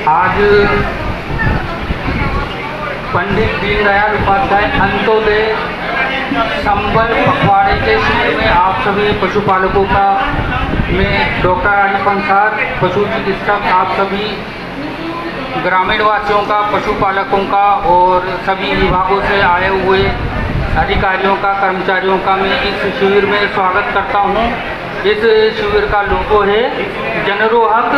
आज पंडित दीनदयाल उपाध्याय अंत्योदय संबल पखवाड़े के शिविर में आप सभी पशुपालकों का मैं डॉक्टर आरिफ अंसार पशु चिकित्सक आप सभी ग्रामीण वासियों का, पशुपालकों का और सभी विभागों से आए हुए अधिकारियों का, कर्मचारियों का मैं इस शिविर में स्वागत करता हूं। इस शिविर का लोगो है जनरो हक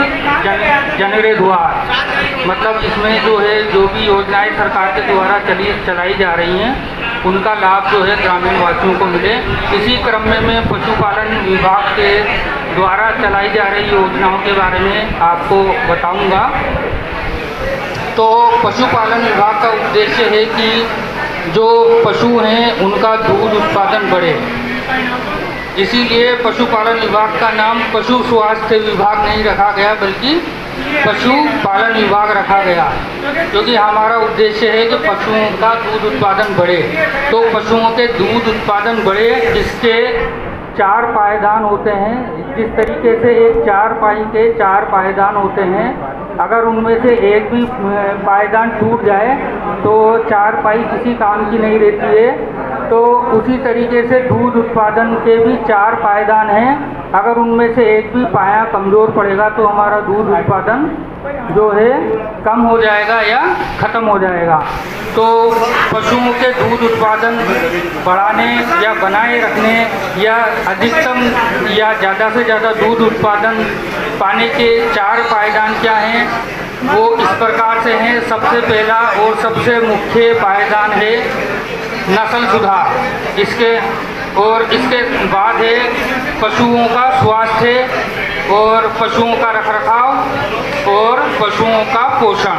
जनरे द्वार। मतलब इसमें जो है जो भी योजनाएं सरकार के द्वारा चलाई जा रही हैं उनका लाभ जो है ग्रामीण वासियों को मिले। इसी क्रम में मैं पशुपालन विभाग के द्वारा चलाई जा रही योजनाओं के बारे में आपको बताऊंगा। तो पशुपालन विभाग का उद्देश्य है कि जो पशु हैं उनका दूध उत्पादन बढ़े। इसीलिए पशुपालन विभाग का नाम पशु स्वास्थ्य विभाग नहीं रखा गया बल्कि पशुपालन विभाग रखा गया, क्योंकि हमारा उद्देश्य है कि पशुओं का दूध उत्पादन बढ़े। तो पशुओं के दूध उत्पादन बढ़े, इसके 4 पायदान होते हैं। जिस तरीके से एक 4 पाई के 4 पायदान होते हैं, अगर उनमें से एक भी पायदान टूट जाए तो 4 पाई किसी काम की नहीं रहती है। तो उसी तरीके से दूध उत्पादन के भी 4 पायदान हैं। अगर उनमें से एक भी पाया कमज़ोर पड़ेगा तो हमारा दूध उत्पादन जो है कम हो जाएगा या ख़त्म हो जाएगा। तो पशुओं के दूध उत्पादन बढ़ाने या बनाए रखने या अधिकतम या ज़्यादा से ज़्यादा दूध उत्पादन पाने के 4 पायदान क्या हैं, वो इस प्रकार से हैं। सबसे पहला और सबसे मुख्य पायदान है नस्ल सुधार। इसके बाद है पशुओं का स्वास्थ्य और पशुओं का रखरखाव और पशुओं का पोषण।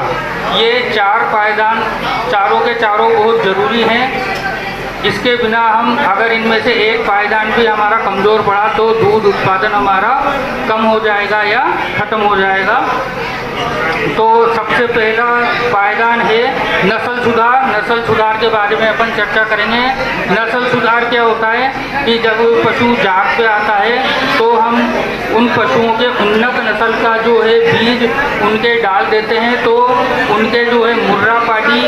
ये 4 पायदान चारों के चारों बहुत ज़रूरी हैं। इसके बिना हम अगर इनमें से एक पायदान भी हमारा कमज़ोर पड़ा तो दूध उत्पादन हमारा कम हो जाएगा या ख़त्म हो जाएगा। तो सबसे पहला पायदान है नस्ल सुधार। नस्ल सुधार के बारे में अपन चर्चा करेंगे। नस्ल सुधार क्या होता है कि जब पशु जाग पे आता है तो हम उन पशुओं के उन्नत नस्ल का जो है बीज उनके डाल देते हैं। तो उनके जो है मुर्रा पाडी,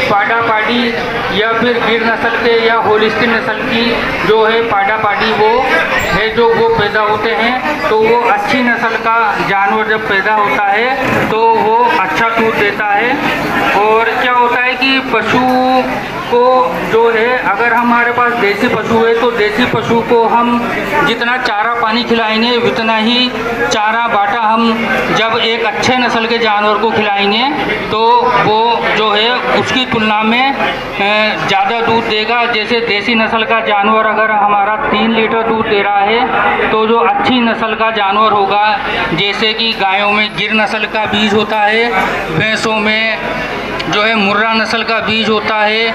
पाडा पाडी या फिर गिर नस्ल के या होलिस्टिन नस्ल की जो है पाडा पाडी वो है जो वो पैदा होते हैं। तो वो अच्छी नस्ल का जानवर जब पैदा होता है तो वो अच्छा दूध देता है। और क्या होता है कि पशु को जो है अगर हमारे पास देसी पशु है तो देसी पशु को हम जितना चारा पानी खिलाएंगे उतना ही चारा बाटा हम जब एक अच्छे नस्ल के जानवर को खिलाएंगे तो वो जो है उसकी तुलना में ज़्यादा दूध देगा। जैसे देसी नस्ल का जानवर अगर हमारा 3 लीटर दूध दे रहा है तो जो अच्छी नस्ल का जानवर होगा, जैसे कि गायों में गिर नस्ल का बीज होता है, भैंसों में जो है मुर्रा नस्ल का बीज होता है,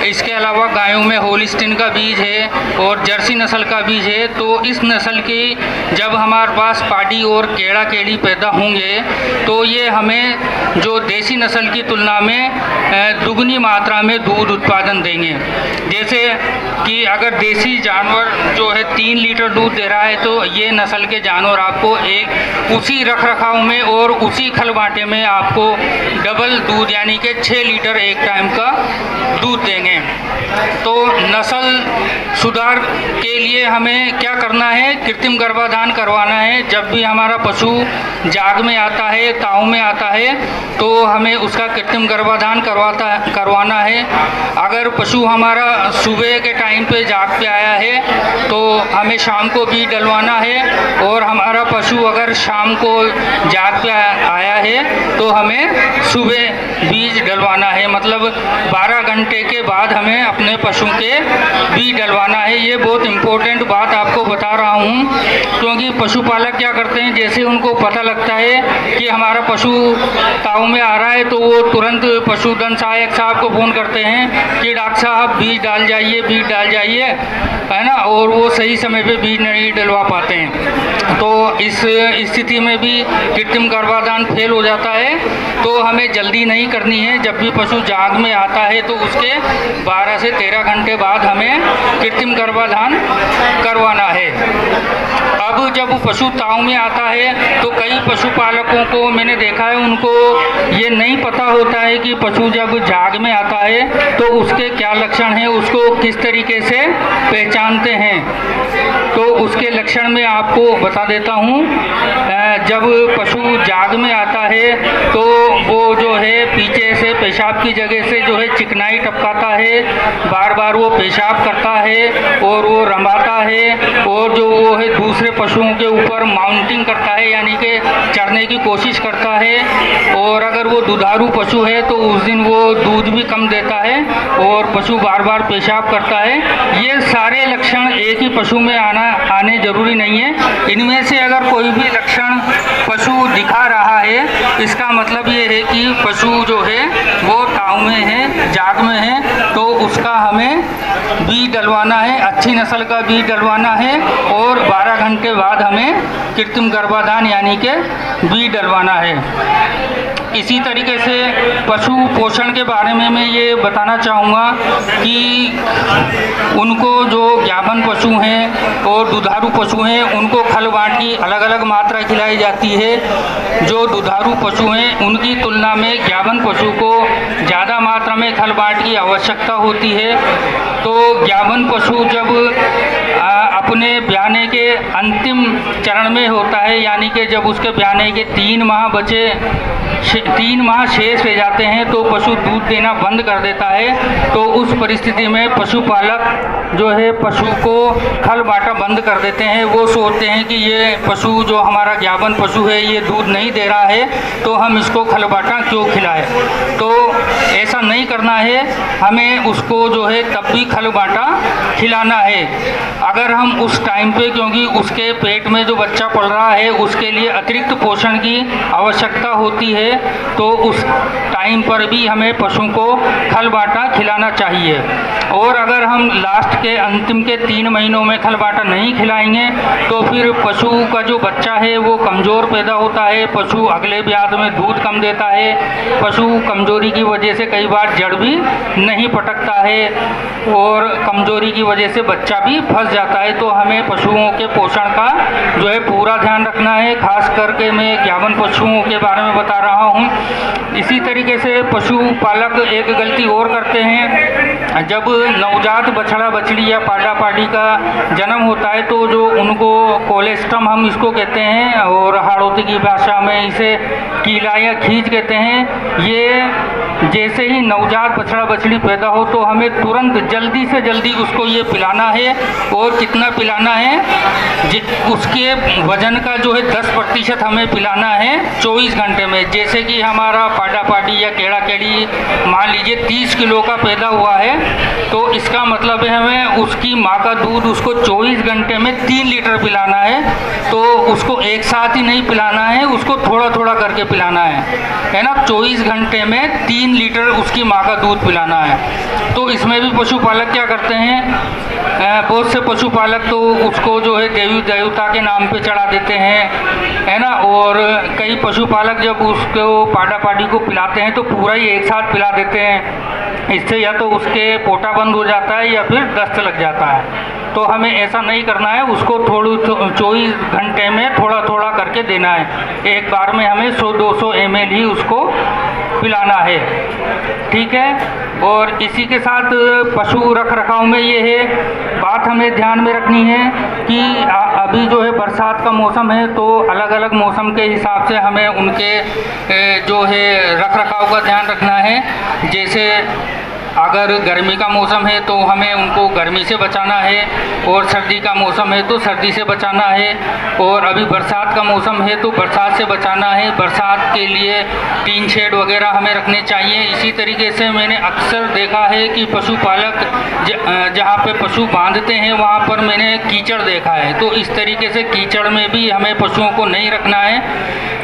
इसके अलावा गायों में होलिस्टिन का बीज है और जर्सी नस्ल का बीज है। तो इस नस्ल की जब हमारे पास पाडी और केड़ा केड़ी पैदा होंगे तो ये हमें जो देसी नस्ल की तुलना में दुगनी मात्रा में दूध उत्पादन देंगे। जैसे कि अगर देसी जानवर जो है 3 लीटर दूध दे रहा है तो ये नस्ल के जानवर आपको एक उसी रख रखाव में और उसी खल बाँटे में आपको डबल दूध यानी कि 6 लीटर एक टाइम का दूध देंगे। तो नस्ल सुधार के लिए हमें क्या करना है, कृत्रिम गर्भाधान करवाना है। जब भी हमारा पशु जाग में आता है, ताऊ में आता है तो हमें उसका कृत्रिम गर्भाधान करवाना है। अगर पशु हमारा सुबह के टाइम पे जाग पे आया है तो हमें शाम को बीज डलवाना है। और हमारा पशु अगर शाम को जाग पे आया है तो हमें सुबह बीज डलवाना है। मतलब 12 घंटे के बाद हमें अपने पशु के बीज डलवाना है। ये बहुत इम्पोर्टेंट बात आपको बता रहा हूँ, क्योंकि पशुपालक क्या करते हैं, जैसे उनको पता लगता है कि हमारा पशु ताऊ में आ रहा है तो वो तुरंत पशुधन सहायक साहब को फ़ोन करते हैं कि डॉक्टर साहब बीज डाल जाइए, है ना। और वो सही समय पे बीज नहीं डलवा पाते हैं। तो इस स्थिति में भी कृत्रिम गर्भाधान फेल हो जाता है। तो हमें जल्दी नहीं करनी है, हैं जब भी पशु जाग में आता है तो उसके 12 से 13 घंटे बाद हमें कृत्रिम गर्भाधान करवाना है। अब जब पशु ताव में आता है तो कई पशुपालकों को मैंने देखा है, उनको ये नहीं पता होता है कि पशु जब जाग में आता है तो उसके क्या लक्षण हैं, उसको किस तरीके से पहचानते हैं। तो उसके लक्षण मैं आपको बता देता हूँ। जब पशु जाग में आता है तो वो जो है पीछे से पेशाब की जगह से जो है चिकनाई टपकाता है, बार बार वो पेशाब करता है और वो रंभाता है, और जो वो है दूसरे पशुओं के ऊपर माउंटिंग करता है, यानी कि चढ़ने की कोशिश करता है। और अगर वो दुधारू पशु है तो उस दिन वो दूध भी कम देता है और पशु बार बार पेशाब करता है। ये सारे लक्षण एक ही पशु में आने जरूरी नहीं है। इनमें से अगर कोई भी लक्षण पशु दिखा रहा है, इसका मतलब ये है कि पशु जो है वो ताव में है, जाग में है, तो उसका हमें बीज डलवाना है, अच्छी नस्ल का बीज डलवाना है और 12 घंटे बाद हमें कृत्रिम गर्भाधान यानी कि बीज डलवाना है। इसी तरीके से पशु पोषण के बारे में मैं ये बताना चाहूँगा कि उनको जो ज्ञापन पशु हैं और दुधारू पशु हैं उनको खल बाट की अलग अलग मात्रा खिलाई जाती है। जो दुधारू पशु हैं उनकी तुलना में ज्ञापन पशु को ज़्यादा मात्रा में खल बाट की आवश्यकता होती है। तो ज्ञापन पशु जब अपने ब्याने के अंतिम चरण में होता है, यानी कि जब उसके ब्याने के 3 माह शेष रह जाते हैं तो पशु दूध देना बंद कर देता है। तो उस परिस्थिति में पशुपालक जो है पशु को खल बाटा बंद कर देते हैं। वो सोचते हैं कि ये पशु जो हमारा ज्ञापन पशु है ये दूध नहीं दे रहा है तो हम इसको खल बाटा क्यों खिलाएं। तो ऐसा नहीं करना है, हमें उसको जो है तब भी खल बाटा खिलाना है। अगर हम उस टाइम पे, क्योंकि उसके पेट में जो बच्चा पल रहा है उसके लिए अतिरिक्त पोषण की आवश्यकता होती है, तो उस टाइम पर भी हमें पशु को खल बाटा खिलाना चाहिए। और अगर हम लास्ट के अंतिम के 3 महीनों में खल बाटा नहीं खिलाएंगे तो फिर पशु का जो बच्चा है वो कमज़ोर पैदा होता है, पशु अगले ब्यात में दूध कम देता है, पशु कमज़ोरी की वजह से कई बार जड़ भी नहीं पटकता है और कमज़ोरी की वजह से बच्चा भी फंस जाता है। तो हमें पशुओं के पोषण का जो है पूरा ध्यान रखना है। खास करके मैं ज्ञापन पशुओं के बारे में बता रहा हूँ। इसी तरीके से पशुपालक एक गलती और करते हैं, जब नवजात बछड़ा बछड़ी या पाडा पाडी का जन्म होता है तो जो उनको कोलेस्ट्रम हम इसको कहते हैं और हाड़ौती की भाषा में इसे कीला या खींच कहते हैं, ये जैसे ही नवजात बछड़ा बछड़ी पैदा हो तो हमें तुरंत जल्दी से जल्दी उसको ये पिलाना है। और कितना पिलाना है, उसके वजन का जो है 10% हमें पिलाना है 24 घंटे में। जैसे कि हमारा पाडा पाडी या केड़ा केड़ी मान लीजिए 30 किलो का पैदा हुआ है तो इसका मतलब है हमें उसकी माँ का दूध उसको 24 घंटे में 3 लीटर पिलाना है। तो उसको एक साथ ही नहीं पिलाना है, उसको थोड़ा थोड़ा करके पिलाना है ना। 24 घंटे में 3 लीटर उसकी माँ का दूध पिलाना है। तो इसमें भी पशुपालक क्या करते हैं, बहुत से पशुपालक तो उसको जो है देवी देवता के नाम पे चढ़ा देते हैं, है ना। और कई पशुपालक जब उसको पाडा पाडी को पिलाते हैं तो पूरा ही एक साथ पिला देते हैं। इससे या तो उसके पोटा बंद हो जाता है या फिर दस्त लग जाता है। तो हमें ऐसा नहीं करना है, उसको 24 घंटे में थोड़ा थोड़ा करके देना है। एक बार में हमें 100-200 ml ही उसको पिलाना है, ठीक है। और इसी के साथ पशु रख रखाव में ये है बात हमें ध्यान में रखनी है कि अभी जो है बरसात का मौसम है तो अलग अलग मौसम के हिसाब से हमें उनके जो है रख रखाव का ध्यान रखना है। जैसे अगर गर्मी का मौसम है तो हमें उनको गर्मी से बचाना है और सर्दी का मौसम है तो सर्दी से बचाना है, और अभी बरसात का मौसम है तो बरसात से बचाना है। बरसात के लिए टीन शेड वगैरह हमें रखने चाहिए। इसी तरीके से मैंने अक्सर देखा है कि पशुपालक जहाँ पे पशु बांधते हैं वहाँ पर मैंने कीचड़ देखा है। तो इस तरीके से कीचड़ में भी हमें पशुओं को नहीं रखना है,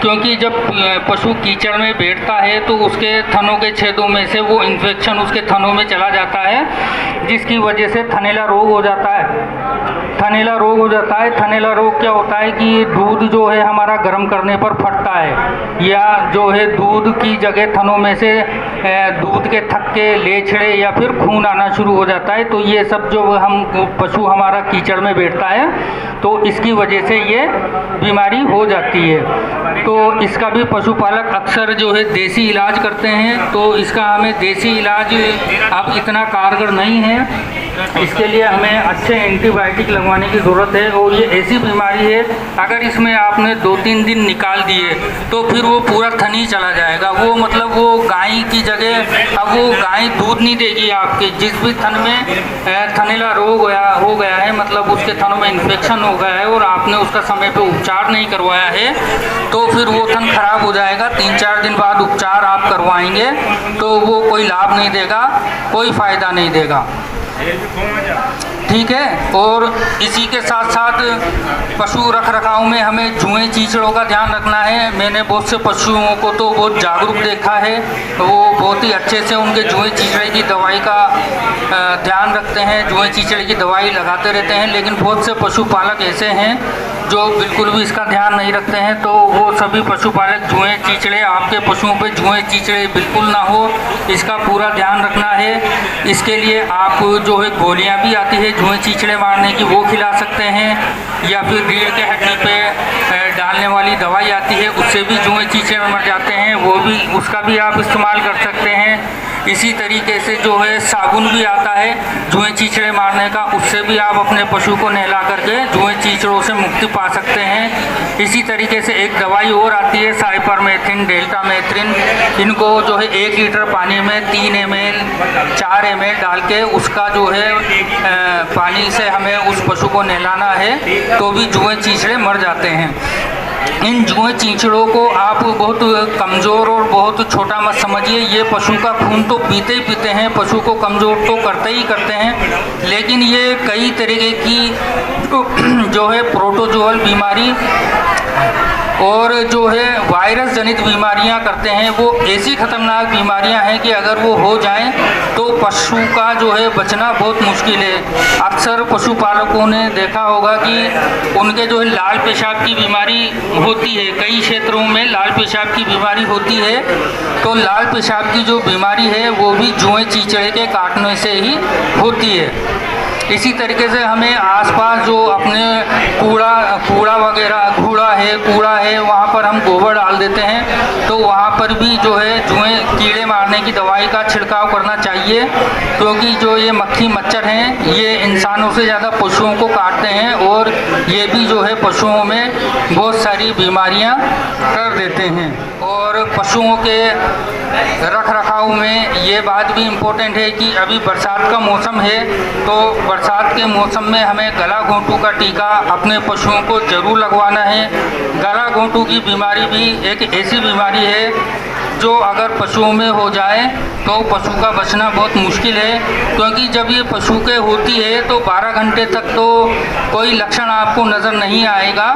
क्योंकि जब पशु कीचड़ में बैठता है तो उसके थनों के छेदों में से वो इन्फेक्शन उसके थनों में चला जाता है, जिसकी वजह से थनैला रोग हो जाता है। थनैला रोग हो जाता है। थनैला रोग क्या होता है कि दूध जो है हमारा गर्म करने पर फटता है, या जो है दूध की जगह थनों में से दूध के थक्के, लेछड़े या फिर खून आना शुरू हो जाता है। तो ये सब जो हम पशु हमारा कीचड़ में बैठता है तो इसकी वजह से ये बीमारी हो जाती है। तो इसका भी पशुपालक अक्सर जो है देसी इलाज करते हैं। तो इसका हमें देसी इलाज अब इतना कारगर नहीं है, इसके लिए हमें अच्छे एंटीबायोटिक लगवाने की ज़रूरत है। और ये ऐसी बीमारी है, अगर इसमें आपने 2-3 दिन निकाल दिए तो फिर वो पूरा थनी चला जाएगा। वो मतलब वो गाय की जगह अब वो गाय दूध नहीं देगी आपके। जिस भी थन में थनैला रोग हो गया है, मतलब उसके थनों में इन्फेक्शन हो गया है और आपने उसका समय पे उपचार नहीं करवाया है, तो फिर वो थन खराब हो जाएगा। 3-4 दिन बाद उपचार आप करवाएंगे तो वो कोई लाभ नहीं देगा, कोई फ़ायदा नहीं देगा। ठीक है। और इसी के साथ साथ पशु रख रखाव में हमें जुएं चीचड़ों का ध्यान रखना है। मैंने बहुत से पशुओं को तो बहुत जागरूक देखा है, वो बहुत ही अच्छे से उनके जुएं चीचड़े की दवाई का ध्यान रखते हैं, जुएं चीचड़े की दवाई लगाते रहते हैं। लेकिन बहुत से पशुपालक ऐसे हैं जो बिल्कुल भी इसका ध्यान नहीं रखते हैं। तो वो सभी पशुपालक जुएं चीचड़े, आपके पशुओं पे जुएं चीचड़े बिल्कुल ना हो, इसका पूरा ध्यान रखना है। इसके लिए आप जो है गोलियां भी आती है जुएं चीचड़े मारने की, वो खिला सकते हैं, या फिर रीढ़ के हड्डी पे डालने वाली दवाई आती है, उससे भी जुएं चीचड़े मर जाते हैं, वो भी उसका भी आप इस्तेमाल कर सकते हैं। इसी तरीके से जो है साबुन भी आता है जुएं चीचड़े मारने का, उससे भी आप अपने पशु को नहला करके जुएं चीचड़ों से मुक्ति पा सकते हैं। इसी तरीके से एक दवाई और आती है साइपरमेथ्रिन, डेल्टामेथ्रिन। इनको जो है 1 लीटर पानी में 3 ml 4 ml डाल के उसका जो है पानी से हमें उस पशु को नहलाना है, तो भी जुएं चीचड़े मर जाते हैं। इन जुएं चीचड़ों को आप बहुत कमज़ोर और बहुत छोटा मत समझिए। ये पशु का खून तो पीते ही पीते हैं, पशु को कमज़ोर तो करते ही करते हैं, लेकिन ये कई तरीके की जो है प्रोटोजोअल बीमारी और जो है वायरस जनित बीमारियां करते हैं। वो ऐसी खतरनाक बीमारियां हैं कि अगर वो हो जाएं तो पशु का जो है बचना बहुत मुश्किल है। अक्सर पशुपालकों ने देखा होगा कि उनके जो है लाल पेशाब की बीमारी होती है, कई क्षेत्रों में लाल पेशाब की बीमारी होती है। तो लाल पेशाब की जो बीमारी है वो भी जुएं चीचड़े के काटने से ही होती है। इसी तरीके से हमें आसपास जो अपने कूड़ा वगैरह कूड़ा है वहाँ पर हम गोबर डाल देते हैं, तो वहाँ पर भी जो है जुएं कीड़े मारने की दवाई का छिड़काव करना चाहिए, क्योंकि जो ये मक्खी मच्छर हैं ये इंसानों से ज़्यादा पशुओं को काटते हैं और ये भी जो है पशुओं में बहुत सारी बीमारियाँ कर देते हैं। और पशुओं के रख रखाव में ये बात भी इम्पोर्टेंट है कि अभी बरसात का मौसम है, तो बरसात के मौसम में हमें गला घोंटू का टीका अपने पशुओं को ज़रूर लगवाना है। गला घोंटू की बीमारी भी एक ऐसी बीमारी है जो अगर पशुओं में हो जाए तो पशु का बचना बहुत मुश्किल है, क्योंकि जब ये पशु के होती है तो 12 घंटे तक तो कोई लक्षण आपको नज़र नहीं आएगा,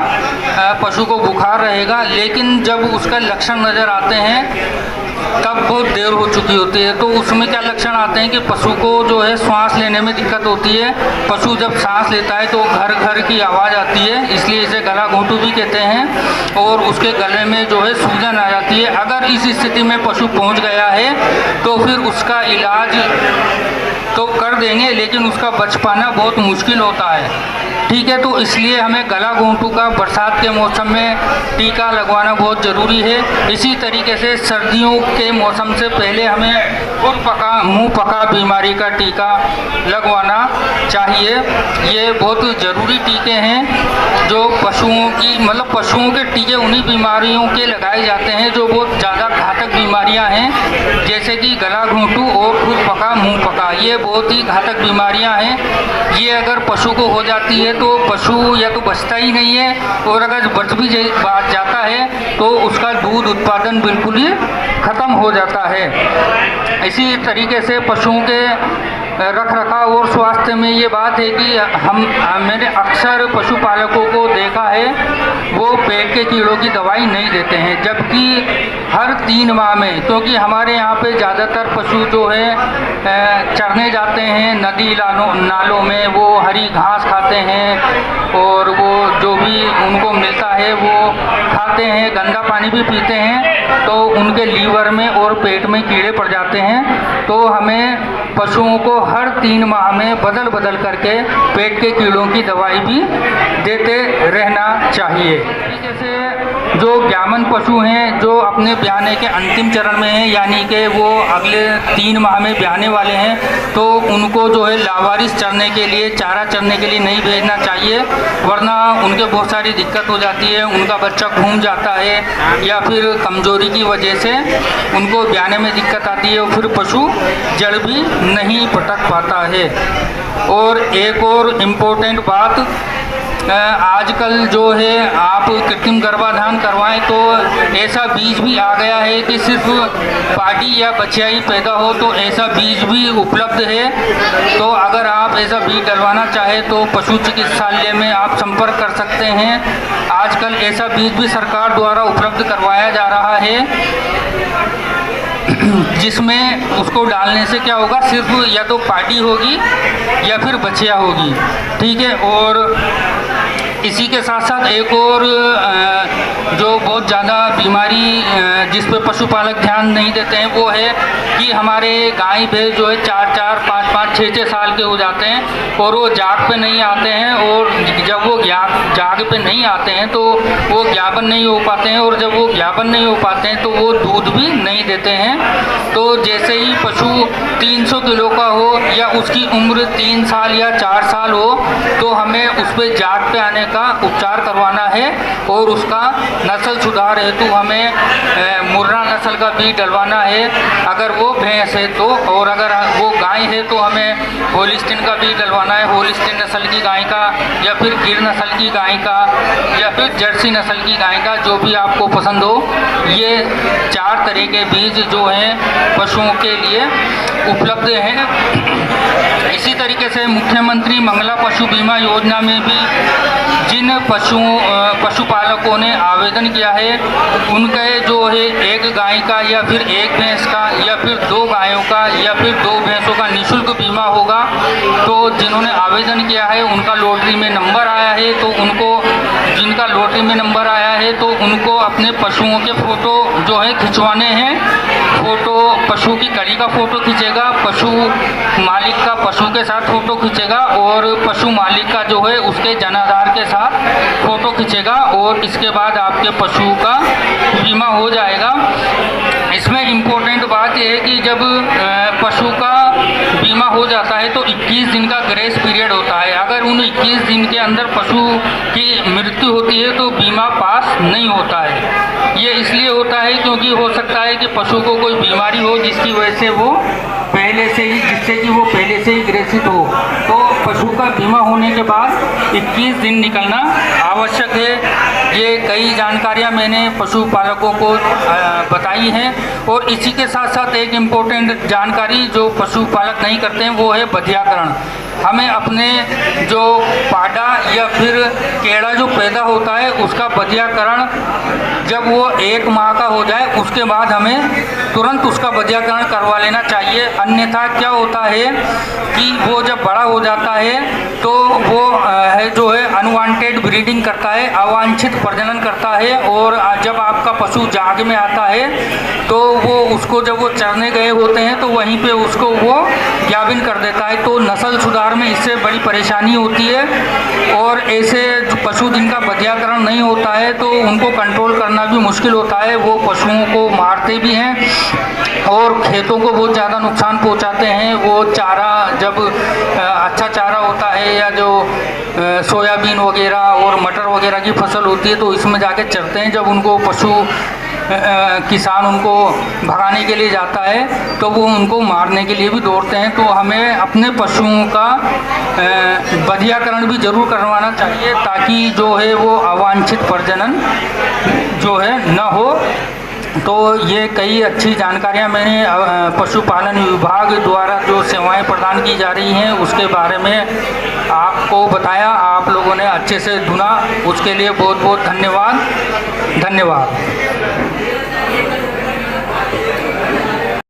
पशु को बुखार रहेगा। लेकिन जब उसका लक्षण नज़र आते हैं तब बहुत देर हो चुकी होती है। तो उसमें क्या लक्षण आते हैं कि पशु को जो है सांस लेने में दिक्कत होती है। पशु जब सांस लेता है तो घर घर की आवाज़ आती है, इसलिए इसे गला घोंटू भी कहते हैं। और उसके गले में जो है सूजन आ जाती है। अगर इस स्थिति में पशु पहुंच गया है तो फिर उसका इलाज तो कर देंगे, लेकिन उसका बच पाना बहुत मुश्किल होता है। ठीक है, तो इसलिए हमें गला घोंटू का बरसात के मौसम में टीका लगवाना बहुत ज़रूरी है। इसी तरीके से सर्दियों के मौसम से पहले हमें मुंह पका बीमारी का टीका लगवाना चाहिए। ये बहुत ज़रूरी टीके हैं जो पशुओं की पशुओं के टीके उन्हीं बीमारियों के लगाए जाते हैं जो बहुत ज़्यादा घातक बीमारियां हैं, जैसे कि गला घोंटू और खुर पका मुँह पका। ये बहुत ही घातक बीमारियां हैं। ये अगर पशु को हो जाती है तो पशु या तो बचता ही नहीं है, और अगर बच भी जाता है तो उसका दूध उत्पादन बिल्कुल ही ख़त्म हो जाता है। इसी तरीके से पशुओं के रख रखाव और स्वास्थ्य में ये बात है कि मैंने अक्सर पशुपालकों को देखा है, वो पेट के कीड़ों की दवाई नहीं देते हैं, जबकि हर 3 माह में, क्योंकि हमारे यहाँ पे ज़्यादातर पशु जो है चरने जाते हैं नदी नालों में, वो हरी घास खाते हैं और वो जो भी उनको मिलता है वो खाते हैं, गंदा पानी भी पीते हैं, तो उनके लीवर में और पेट में कीड़े पड़ जाते हैं। तो हमें पशुओं को हर 3 माह में बदल बदल करके पेट के कीड़ों की दवाई भी देते रहना चाहिए। जैसे जो ग्यामन पशु हैं जो अपने ब्याने के अंतिम चरण में हैं, यानी कि वो अगले 3 माह में ब्याने वाले हैं, तो उनको जो है लावारिस चरने के लिए, चारा चरने के लिए नहीं भेजना चाहिए, वरना उनके बहुत सारी दिक्कत हो जाती है, उनका बच्चा घूम जाता है या फिर कमजोरी की वजह से उनको ब्याने में दिक्कत आती है और फिर पशु जड़ भी नहीं पटक पाता है। और एक और इम्पोर्टेंट बात, आजकल जो है आप कृत्रिम गर्भाधान करवाएं तो ऐसा बीज भी आ गया है कि सिर्फ पाटी या बच्चा ही पैदा हो तो ऐसा बीज भी उपलब्ध है। तो अगर आप ऐसा बीज डलवाना चाहें तो पशु चिकित्सालय में आप संपर्क कर सकते हैं। आजकल ऐसा बीज भी सरकार द्वारा उपलब्ध करवाया जा रहा है, जिसमें उसको डालने से क्या होगा, सिर्फ या तो पाटी होगी या फिर बछिया होगी, ठीक है। और इसी के साथ साथ एक और जो बहुत ज़्यादा बीमारी जिस पे पशुपालक ध्यान नहीं देते हैं वो है कि हमारे गाय भैंस जो है 4-4, 5-5, 6-6 साल के हो जाते हैं और वो जाग पे नहीं आते हैं, और जब वो जाग पे नहीं आते हैं तो वो ज्ञापन नहीं हो पाते हैं, और जब वो ज्ञापन नहीं हो पाते हैं तो वो दूध भी नहीं देते हैं। तो जैसे ही पशु 300 किलो का हो या उसकी उम्र 3 साल या 4 साल हो तो हमें उस पर जाग पे आने का उपचार करवाना है, और उसका नस्ल सुधार हेतु हमें मुर्रा नस्ल का बीज डलवाना है अगर वो भैंस है तो, और अगर वो गाय है तो हमें होलिस्टीन का बीज डलवाना है, होलिस्टीन नस्ल की गाय का या फिर गिर नस्ल की गाय का या फिर जर्सी नस्ल की गाय का, जो भी आपको पसंद हो। ये 4 तरह के बीज जो हैं पशुओं के लिए उपलब्ध हैं। इसी तरीके से मुख्यमंत्री मंगला पशु बीमा योजना में भी जिन पशुपालकों ने आवेदन किया है उनके जो है एक गाय का या फिर एक भैंस का या फिर 2 गायों का या फिर 2 भैंसों का निःशुल्क बीमा होगा। तो जिन्होंने आवेदन किया है उनका लॉटरी में नंबर आया है, तो उनको, जिनका लॉटरी में नंबर आया है तो उनको अपने पशुओं के फ़ोटो जो है खिंचवाने हैं। फ़ोटो पशु की कड़ी का फ़ोटो खींचेगा, पशु मालिक का पशु के साथ फ़ोटो खींचेगा और पशु मालिक का जो है उसके जनाधार के साथ फ़ोटो खींचेगा, और इसके बाद आपके पशु का बीमा हो जाएगा। इसमें इम्पोर्टेंट बात यह है कि जब पशु का बीमा हो जाता है तो 21 दिन का ग्रेस पीरियड होता है। अगर उन 21 दिन के अंदर पशु की मृत्यु होती है तो बीमा पास नहीं होता है। ये इसलिए होता है क्योंकि हो सकता है कि पशु को कोई बीमारी हो जिसकी वजह से वो पहले से ही ग्रसित हो, तो पशु का बीमा होने के बाद 21 दिन निकलना आवश्यक है। ये कई जानकारियां मैंने पशुपालकों को बताई हैं। और इसी के साथ साथ एक इम्पोर्टेंट जानकारी जो पशुपालक नहीं करते हैं वो है बधियाकरण। हमें अपने जो पाडा या फिर केड़ा जो पैदा होता है उसका बधियाकरण जब वो 1 माह का हो जाए उसके बाद हमें तुरंत उसका बधियाकरण करवा लेना चाहिए। अन्यथा क्या होता है कि वो जब बड़ा हो जाता है तो वो जो है अनवांटेड ब्रीडिंग करता है, अवांछित प्रजनन करता है, और जब आपका पशु जाग में आता है तो वो उसको जब वो चरने गए होते हैं तो वहीं पे उसको वो ज्ञाविन कर देता है। तो नस्ल सुधार में इससे बड़ी परेशानी होती है, और ऐसे पशु जिनका बधियाकरण नहीं होता है तो उनको कंट्रोल करना भी मुश्किल होता है। वो पशुओं को मारते भी हैं और खेतों को बहुत ज़्यादा नुकसान पहुंचाते हैं। वो चारा जब अच्छा चारा होता है या जो सोयाबीन वगैरह और मटर वगैरह की फसल होती है तो इसमें जाके चरते हैं। जब उनको पशु किसान उनको भगाने के लिए जाता है तो वो उनको मारने के लिए भी दौड़ते हैं। तो हमें अपने पशुओं का बधियाकरण भी ज़रूर करवाना चाहिए ताकि जो है वो अवांछित प्रजनन जो है न हो। तो ये कई अच्छी जानकारियाँ मैंने पशुपालन विभाग द्वारा जो सेवाएं प्रदान की जा रही हैं उसके बारे में आपको बताया, आप लोगों ने अच्छे से सुना, उसके लिए बहुत बहुत धन्यवाद।